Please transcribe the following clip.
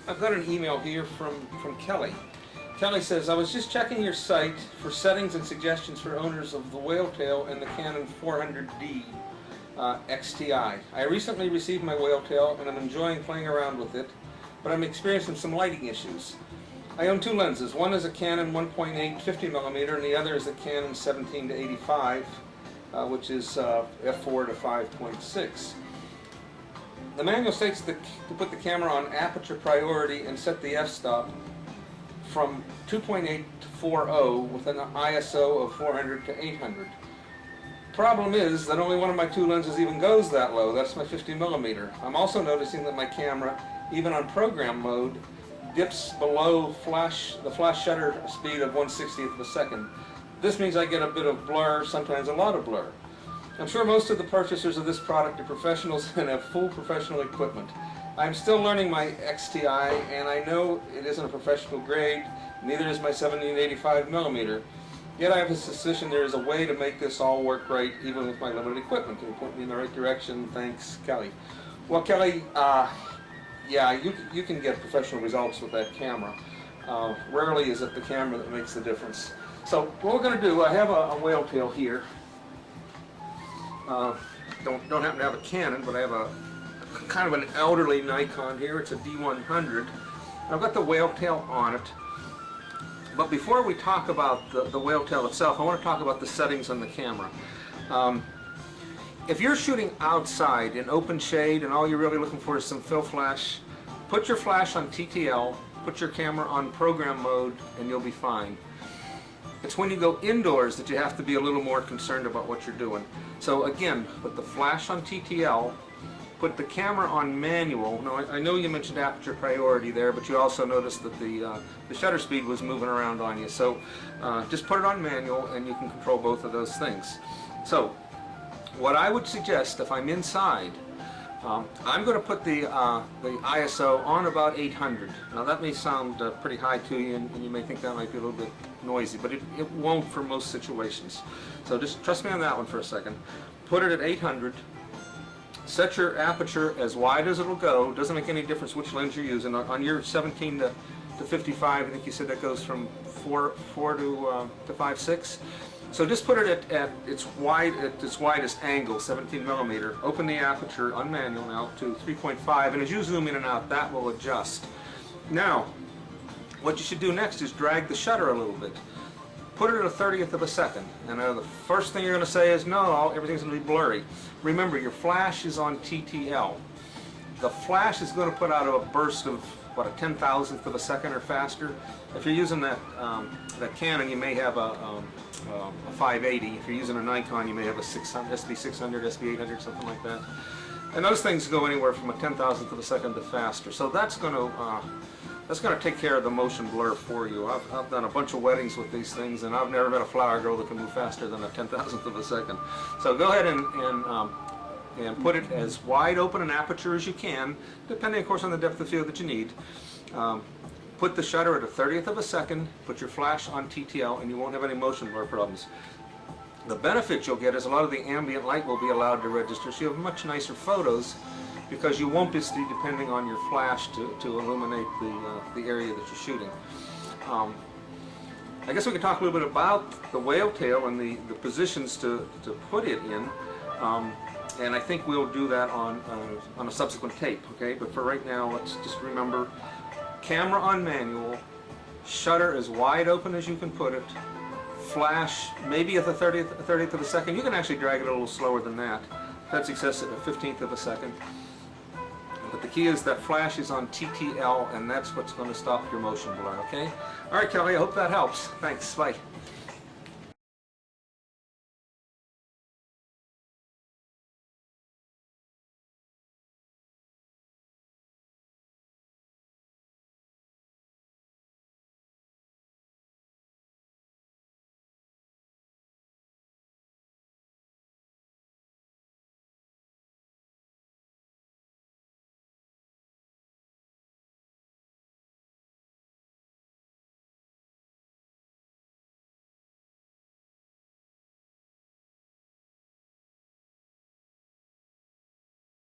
I've got an email here from Kelly. Kelly says, I was just checking your site for settings and suggestions for owners of the Whaletail and the Canon 400D XTI. I recently received my Whaletail and I'm enjoying playing around with it, but I'm experiencing some lighting issues. I own two lenses. One is a Canon 1.8 50mm and the other is a Canon 17 to 85, which is f4 to 5.6. The manual states to put the camera on aperture priority and set the f-stop from 2.8 to 4.0 with an ISO of 400 to 800. Problem is that only one of my two lenses even goes that low. That's my 50mm. I'm also noticing that my camera, even on program mode, dips below the flash shutter speed of 1/60th of a second. This means I get a bit of blur, sometimes a lot of blur. I'm sure most of the purchasers of this product are professionals and have full professional equipment. I'm still learning my XTI and I know it isn't a professional grade, neither is my 17-85mm. Yet I have a suspicion there is a way to make this all work right even with my limited equipment. Can you point me in the right direction? Thanks, Kelly. Well, Kelly, yeah, you can get professional results with that camera. Rarely is it the camera that makes the difference. So what we're going to do, I have a Whaletail here. Don't happen to have a Canon, but I have a kind of an elderly Nikon here. It's a D100. I've got the Whaletail on it. But before we talk about the Whaletail itself, I want to talk about the settings on the camera. If you're shooting outside in open shade and all you're really looking for is some fill flash, put your flash on TTL, put your camera on program mode, and you'll be fine. It's when you go indoors that you have to be a little more concerned about what you're doing. So again, put the flash on TTL, put the camera on manual. Now I know you mentioned aperture priority there, but you also noticed that the shutter speed was moving around on you. So just put it on manual and you can control both of those things. So what I would suggest if I'm inside, I'm going to put the ISO on about 800. Now that may sound pretty high to you and you may think that might be a little bit noisy, but it won't for most situations. So just trust me on that one for a second. Put it at 800. Set your aperture as wide as it'll go. Doesn't make any difference which lens you're using. On your 17 to 55, I think you said that goes from 4 to 5.6. So just put it at its widest angle, 17mm. Open the aperture on manual now to 3.5, and as you zoom in and out, that will adjust. Now, what you should do next is drag the shutter a little bit. Put it at a 30th of a second, and the first thing you're going to say is, no, everything's going to be blurry. Remember, your flash is on TTL. The flash is going to put out a burst of, what, a 10,000th of a second or faster. If you're using that Canon, you may have a 580. If you're using a Nikon, you may have a 600, SB600, SB800, something like that. And those things go anywhere from a 10,000th of a second to faster. So that's going to take care of the motion blur for you. I've done a bunch of weddings with these things, and I've never met a flower girl that can move faster than a 10,000th of a second. So go ahead and put it as wide open an aperture as you can, depending, of course, on the depth of field that you need. Put the shutter at a 30th of a second, put your flash on TTL, and you won't have any motion blur problems. The benefit you'll get is a lot of the ambient light will be allowed to register, so you have much nicer photos because you won't be depending on your flash to illuminate the area that you're shooting. I guess we can talk a little bit about the Whaletail and the positions to put it in. And I think we'll do that on a subsequent tape, okay? But for right now, let's just remember, camera on manual, shutter as wide open as you can put it, flash maybe at the 30th of a second. You can actually drag it a little slower than that. That's excessive, a 15th of a second. But the key is that flash is on TTL, and that's what's going to stop your motion blur, okay? All right, Kelly, I hope that helps. Thanks, bye.